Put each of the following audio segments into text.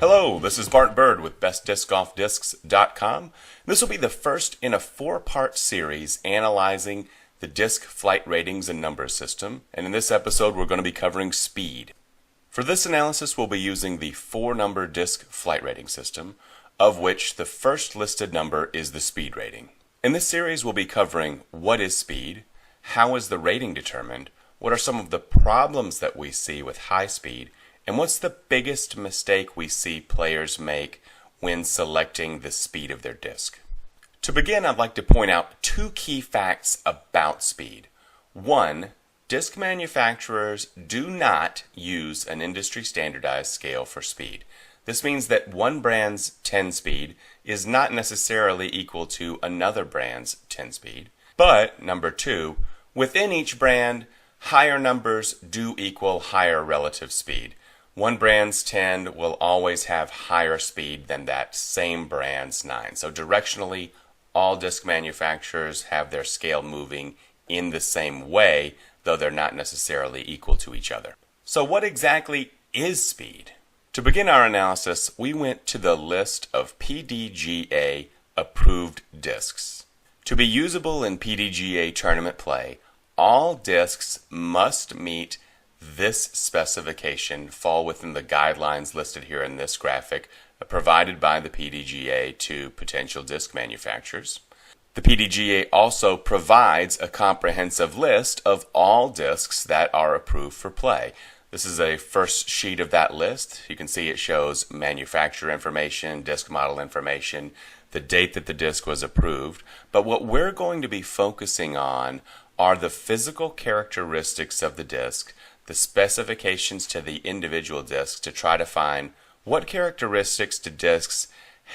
Hello, this is Bart Bird with BestDiscGolfDiscs.com. This will be the first in a four-part series analyzing the disc flight ratings and numbers system, and in this episode we're going to be covering speed. For this analysis we'll be using the four-number disc flight rating system, of which the first listed number is the speed rating. In this series we'll be covering what is speed, how is the rating determined, what are some of the problems that we see with high speed, and what's the biggest mistake we see players make when selecting the speed of their disc? To begin, I'd like to point out two key facts about speed. One, disc manufacturers do not use an industry standardized scale for speed. This means that one brand's 10 speed is not necessarily equal to another brand's 10 speed. But, number two, within each brand, higher numbers do equal higher relative speed. One brand's 10 will always have higher speed than that same brand's 9. So directionally, all disc manufacturers have their scale moving in the same way, though they're not necessarily equal to each other. So what exactly is speed? To begin our analysis, we went to the list of PDGA approved discs. To be usable in PDGA tournament play, all discs must meet this specification, fall within the guidelines listed here in this graphic provided by the PDGA to potential disc manufacturers. The PDGA also provides a comprehensive list of all discs that are approved for play. This is a first sheet of that list. You can see it shows manufacturer information, disc model information, the date that the disc was approved. But what we're going to be focusing on are the physical characteristics of the disc, the specifications to the individual discs, to try to find what characteristics do discs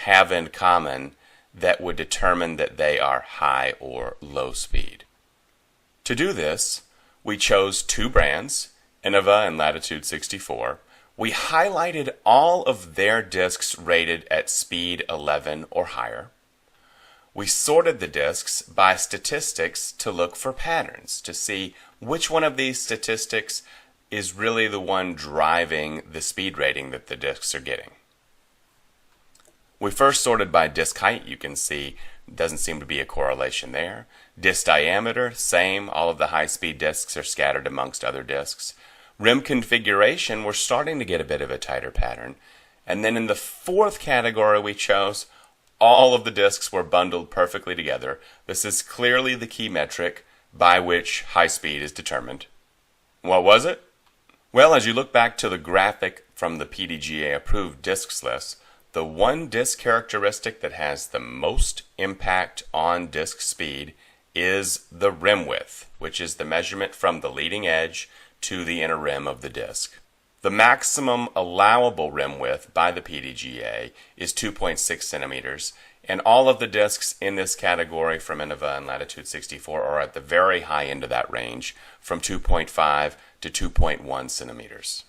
have in common that would determine that they are high or low speed. To do this, we chose two brands, Innova and Latitude 64. We highlighted all of their discs rated at speed 11 or higher. We sorted the discs by statistics to look for patterns, to see which one of these statistics is really the one driving the speed rating that the discs are getting. We first sorted by disc height. You can see doesn't seem to be a correlation there. Disc diameter, same. All of the high-speed discs are scattered amongst other discs. Rim configuration, we're starting to get a bit of a tighter pattern. And then in the fourth category we chose, all of the discs were bundled perfectly together. This is clearly the key metric by which high speed is determined. What was it? Well, as you look back to the graphic from the PDGA approved discs list, the one disc characteristic that has the most impact on disc speed is the rim width, which is the measurement from the leading edge to the inner rim of the disc. The maximum allowable rim width by the PDGA is 2.6 centimeters, and all of the discs in this category from Innova and Latitude 64 are at the very high end of that range, from 2.5 to 2.1 centimeters.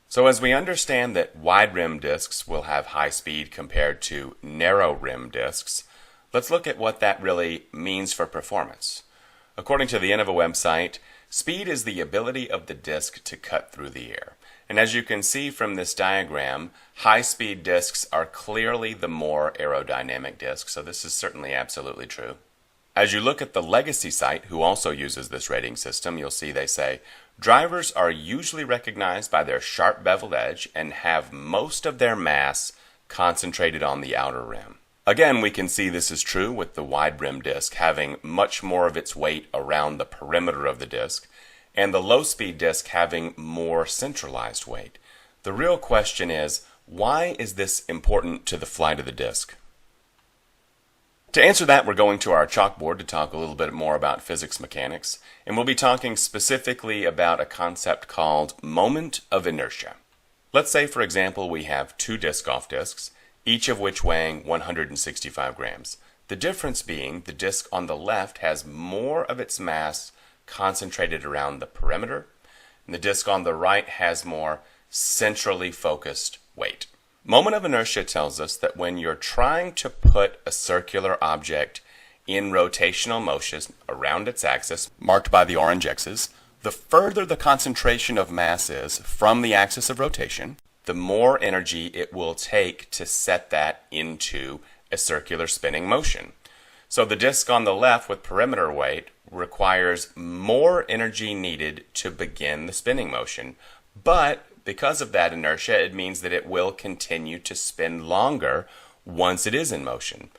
So as we understand that wide rim discs will have high speed compared to narrow rim discs, let's look at what that really means for performance. According to the Innova website, speed is the ability of the disc to cut through the air. And as you can see from this diagram, high-speed discs are clearly the more aerodynamic disc, so this is certainly absolutely true. As you look at the Legacy site, who also uses this rating system, you'll see they say, drivers are usually recognized by their sharp beveled edge and have most of their mass concentrated on the outer rim. Again, we can see this is true with the wide rim disc having much more of its weight around the perimeter of the disc, and the low-speed disc having more centralized weight. The real question is, why is this important to the flight of the disc? To answer that, we're going to our chalkboard to talk a little bit more about physics mechanics, and we'll be talking specifically about a concept called moment of inertia. Let's say, for example, we have two disc golf discs, each of which weighing 165 grams. The difference being the disc on the left has more of its mass concentrated around the perimeter, and the disc on the right has more centrally focused weight. Moment of inertia tells us that when you're trying to put a circular object in rotational motion around its axis, marked by the orange X's, the further the concentration of mass is from the axis of rotation, the more energy it will take to set that into a circular spinning motion. So the disc on the left with perimeter weight requires more energy needed to begin the spinning motion, but because of that inertia, it means that it will continue to spin longer once it is in motion.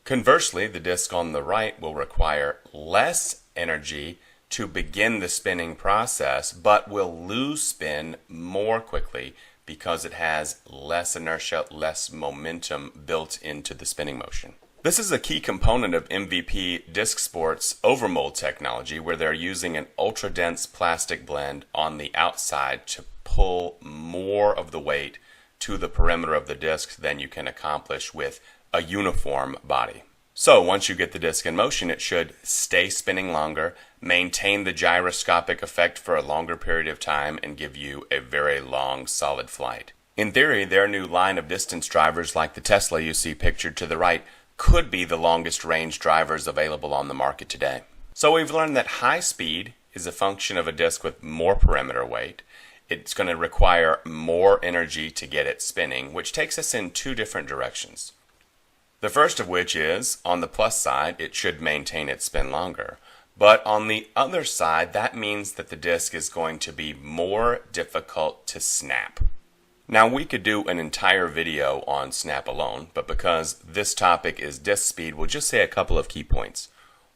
Conversely, the disc on the right will require less energy to begin the spinning process, but will lose spin more quickly because it has less inertia, less momentum built into the spinning motion. This is a key component of MVP Disc Sports overmold technology, where they're using an ultra-dense plastic blend on the outside to pull more of the weight to the perimeter of the disc than you can accomplish with a uniform body. So once you get the disc in motion, it should stay spinning longer, maintain the gyroscopic effect for a longer period of time, and give you a very long, solid flight. In theory, their new line of distance drivers like the Tesla you see pictured to the right could be the longest range drivers available on the market today. So we've learned that high speed is a function of a disc with more perimeter weight. It's going to require more energy to get it spinning, which takes us in two different directions. The first of which is, on the plus side, it should maintain its spin longer. But on the other side, that means that the disc is going to be more difficult to snap. Now, we could do an entire video on snap alone, but because this topic is disc speed, we'll just say a couple of key points.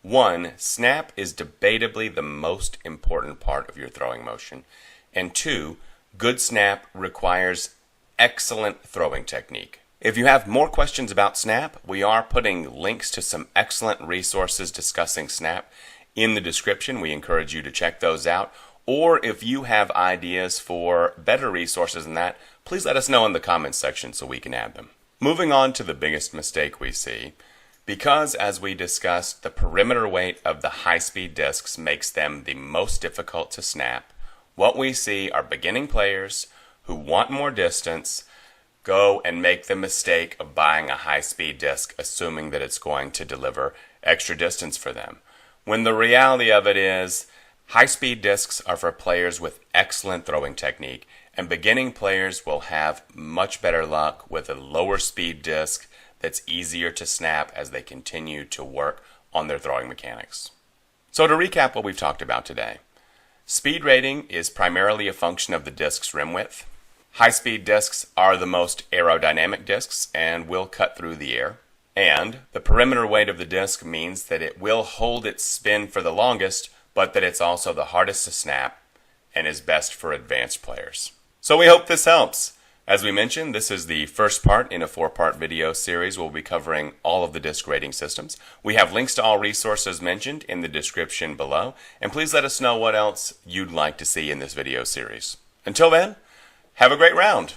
One, snap is debatably the most important part of your throwing motion. And two, good snap requires excellent throwing technique. If you have more questions about snap, we are putting links to some excellent resources discussing snap in the description. We encourage you to check those out. Or if you have ideas for better resources than that, please let us know in the comments section so we can add them. Moving on to the biggest mistake we see, because as we discussed, the perimeter weight of the high-speed discs makes them the most difficult to snap, what we see are beginning players who want more distance go and make the mistake of buying a high-speed disc assuming that it's going to deliver extra distance for them. When the reality of it is, high-speed discs are for players with excellent throwing technique, and beginning players will have much better luck with a lower speed disc that's easier to snap as they continue to work on their throwing mechanics. So to recap what we've talked about today, speed rating is primarily a function of the disc's rim width. High-speed discs are the most aerodynamic discs and will cut through the air. And the perimeter weight of the disc means that it will hold its spin for the longest, but that it's also the hardest to snap and is best for advanced players. So we hope this helps. As we mentioned, this is the first part in a 4-part video series. We'll be covering all of the disc rating systems. We have links to all resources mentioned in the description below, and please let us know what else you'd like to see in this video series. Until then, have a great round.